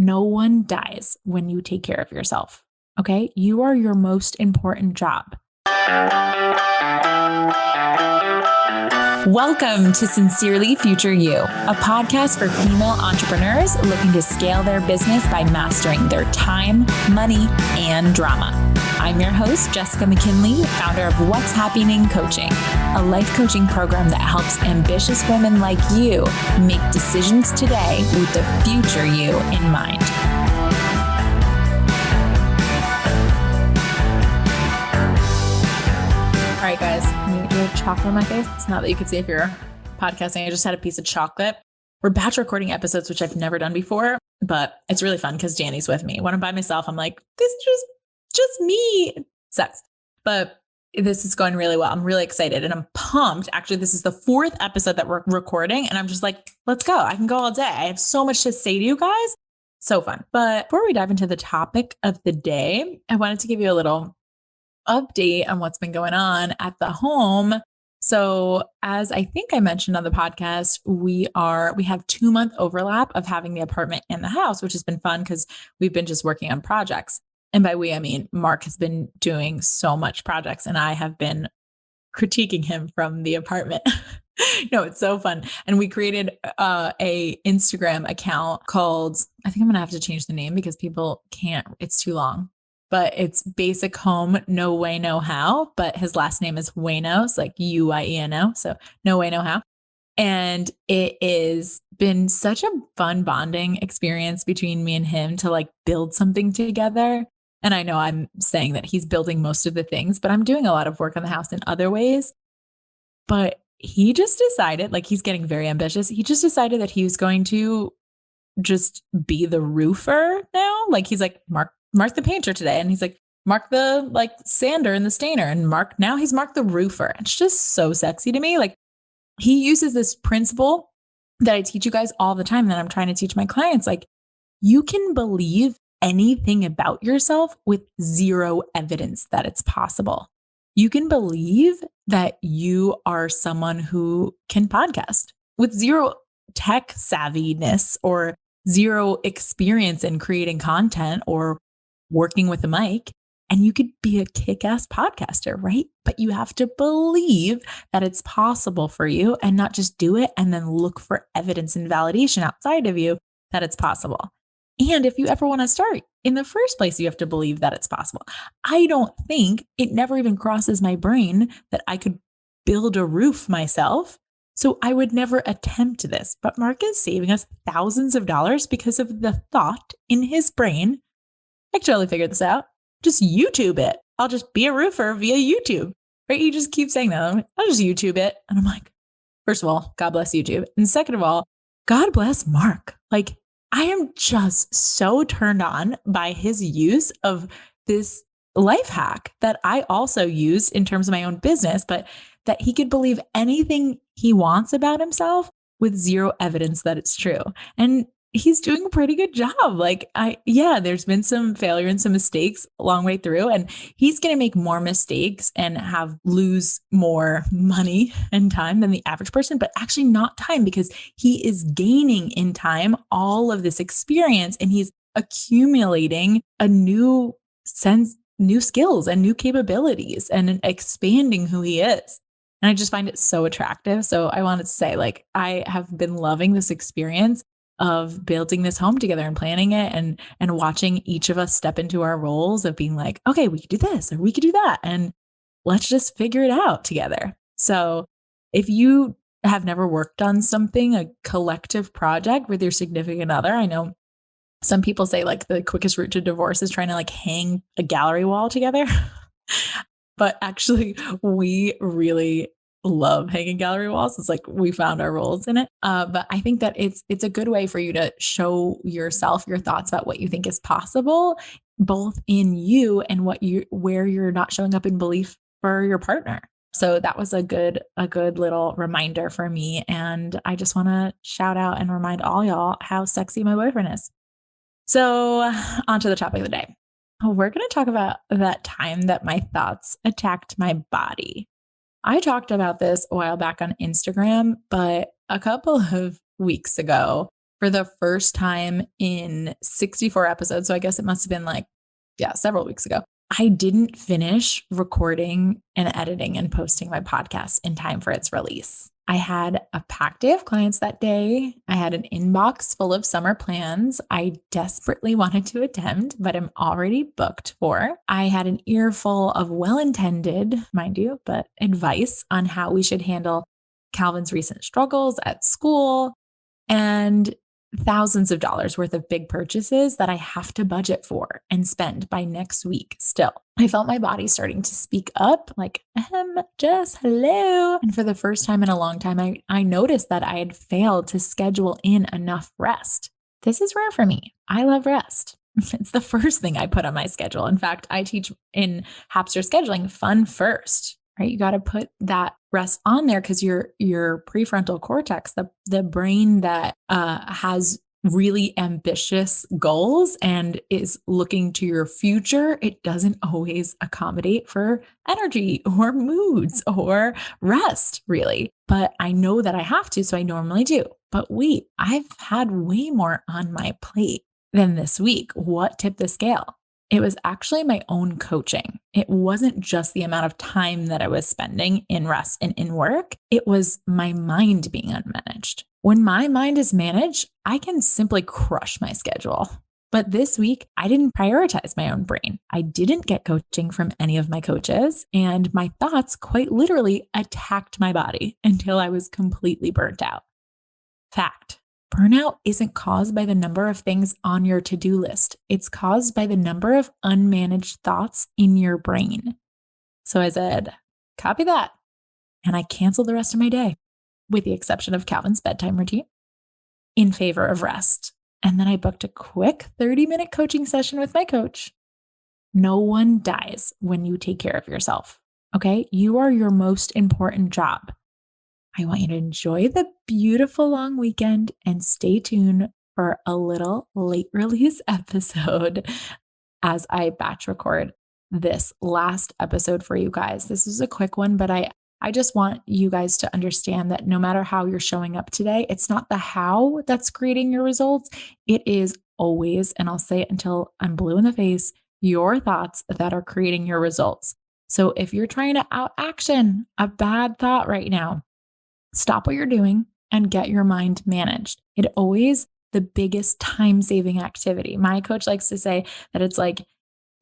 no one dies when you take care of yourself. Okay? You are your most important job. Welcome to Sincerely Future You, a podcast for female entrepreneurs looking to scale their business by mastering their time, money, and drama. I'm your host, Jess McKinley, founder of What's Happyning Coaching, a life coaching program that helps ambitious women like you make decisions today with the future you in mind. All right, guys, I'm going to get chocolate on my face. Not that you can see if you're podcasting. I just had a piece of chocolate. We're batch recording episodes, which I've never done before, but it's really fun because Danny's with me. When I'm by myself, I'm like, this is just me. It sucks. But this is going really well. I'm really excited and I'm pumped. Actually, this is the fourth episode that we're recording and I'm just like, let's go. I can go all day. I have so much to say to you guys. So fun. But before we dive into the topic of the day, I wanted to give you a little update on what's been going on at the home. So as I think I mentioned on the podcast, we have 2-month overlap of having the apartment and the house, which has been fun because we've been just working on projects. And by we, I mean, Mark has been doing so much projects and I have been critiquing him from the apartment. No, it's so fun. And we created a Instagram account called, I think I'm going to have to change the name because people can't, it's too long. But it's Basic Home, No Way, No How. But his last name is Wayno. It's like Uino. So No Way, No How. And it has been such a fun bonding experience between me and him to like build something together. And I know I'm saying that he's building most of the things, but I'm doing a lot of work on the house in other ways. But he just decided, like he's getting very ambitious. He just decided that he was going to just be the roofer now. Like he's like, Mark the painter today. And he's like, Mark the like sander and the stainer. And now he's Mark the roofer. It's just so sexy to me. Like he uses this principle that I teach you guys all the time that I'm trying to teach my clients. Like you can believe anything about yourself with zero evidence that it's possible. You can believe that you are someone who can podcast with zero tech savviness or zero experience in creating content or working with a mic, and you could be a kick-ass podcaster, right? But you have to believe that it's possible for you and not just do it and then look for evidence and validation outside of you that it's possible. And if you ever want to start in the first place, you have to believe that it's possible. I don't think it never even crosses my brain that I could build a roof myself. So I would never attempt this, but Mark is saving us thousands of dollars because of the thought in his brain. I can totally figure this out. Just YouTube it. I'll just be a roofer via YouTube, right? You just keep saying that. I'll just YouTube it. And I'm like, first of all, God bless YouTube. And second of all, God bless Mark. Like I am just so turned on by his use of this life hack that I also use in terms of my own business, but that he could believe anything he wants about himself with zero evidence that it's true. And he's doing a pretty good job. Like there's been some failure and some mistakes a long way through, and he's going to make more mistakes and lose more money and time than the average person, but actually not time because he is gaining in time all of this experience and he's accumulating a new skills and new capabilities and expanding who he is. And I just find it so attractive. So I wanted to say, like, I have been loving this experience of building this home together and planning it and watching each of us step into our roles of being like, okay, we could do this or we could do that. And let's just figure it out together. So if you have never worked on something, a collective project with your significant other, I know some people say like the quickest route to divorce is trying to like hang a gallery wall together. But actually we really love hanging gallery walls. It's like we found our roles in it. But I think that it's a good way for you to show yourself your thoughts about what you think is possible, both in you and where you're not showing up in belief for your partner. So that was a good little reminder for me. And I just want to shout out and remind all y'all how sexy my boyfriend is. So on to the topic of the day. We're going to talk about that time that my thoughts attacked my body. I talked about this a while back on Instagram, but a couple of weeks ago, for the first time in 64 episodes, so I guess it must have been several weeks ago, I didn't finish recording and editing and posting my podcast in time for its release. I had a packed day of clients that day. I had an inbox full of summer plans I desperately wanted to attend, but am already booked for. I had an earful of well-intended, mind you, but advice on how we should handle Calvin's recent struggles at school, and thousands of dollars worth of big purchases that I have to budget for and spend by next week still. I felt my body starting to speak up like, Jess, hello. And for the first time in a long time, I noticed that I had failed to schedule in enough rest. This is rare for me. I love rest. It's the first thing I put on my schedule. In fact, I teach in Hapster scheduling fun first, right? You got to put that rest on there because your prefrontal cortex, the brain that has really ambitious goals and is looking to your future, it doesn't always accommodate for energy or moods or rest, really. But I know that I have to, so I normally do. But wait, I've had way more on my plate than this week. What tipped the scale? It was actually my own coaching. It wasn't just the amount of time that I was spending in rest and in work. It was my mind being unmanaged. When my mind is managed, I can simply crush my schedule. But this week, I didn't prioritize my own brain. I didn't get coaching from any of my coaches, and my thoughts quite literally attacked my body until I was completely burnt out. Fact. Burnout isn't caused by the number of things on your to-do list. It's caused by the number of unmanaged thoughts in your brain. So I said, copy that. And I canceled the rest of my day, with the exception of Calvin's bedtime routine, in favor of rest. And then I booked a quick 30-minute coaching session with my coach. No one dies when you take care of yourself. Okay? You are your most important job. I want you to enjoy the beautiful long weekend and stay tuned for a little late release episode as I batch record this last episode for you guys. This is a quick one, but I just want you guys to understand that no matter how you're showing up today, it's not the how that's creating your results. It is always, and I'll say it until I'm blue in the face, your thoughts that are creating your results. So if you're trying to out action a bad thought right now, stop what you're doing and get your mind managed. It always the biggest time-saving activity. My coach likes to say that it's like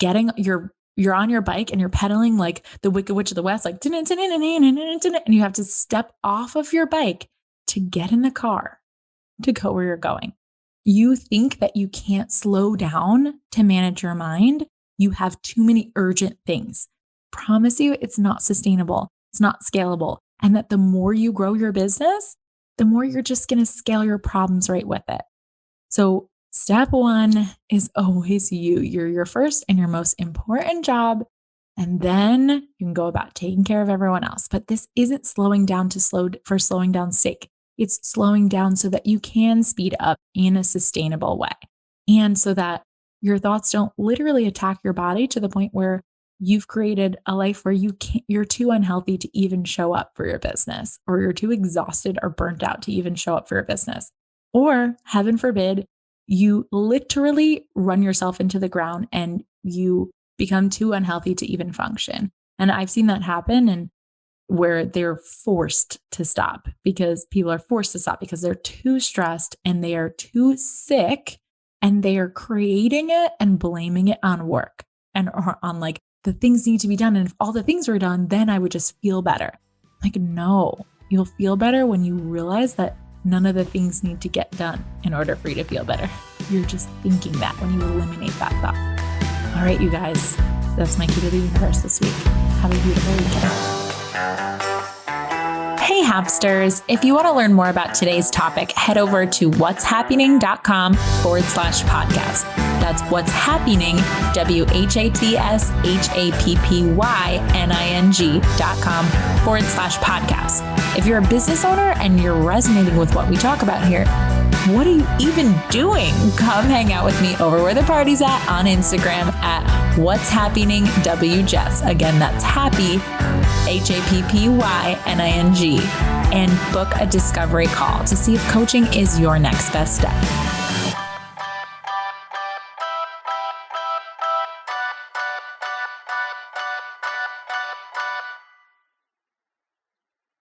getting you're on your bike and you're pedaling like the Wicked Witch of the West, like, and you have to step off of your bike to get in the car to go where you're going. You think that you can't slow down to manage your mind. You have too many urgent things. Promise you, it's not sustainable. It's not scalable. And that the more you grow your business, the more you're just going to scale your problems right with it. So step one is always you. You're your first and your most important job. And then you can go about taking care of everyone else. But this isn't slowing down for slowing down's sake. It's slowing down so that you can speed up in a sustainable way. And so that your thoughts don't literally attack your body to the point where you've created a life where you're too unhealthy to even show up for your business, or you're too exhausted or burnt out to even show up for your business. Or heaven forbid, you literally run yourself into the ground and you become too unhealthy to even function. And I've seen that happen, and where they're forced to stop because people are forced to stop because they're too stressed and they are too sick, and they are creating it and blaming it on work and on like, the things need to be done. And if all the things were done, then I would just feel better. Like, no, you'll feel better when you realize that none of the things need to get done in order for you to feel better. You're just thinking that when you eliminate that thought. All right, you guys, that's my key to the universe this week. Have a beautiful weekend. Hey, Hapsters. If you want to learn more about today's topic, head over to what'shappyning.com/podcast. That's what's happening, what'shappyning.com/podcast. If you're a business owner and you're resonating with what we talk about here, what are you even doing? Come hang out with me over where the party's at on Instagram at What's Happyning WJess. Again, that's happy, HAPPYNING. and book a discovery call to see if coaching is your next best step.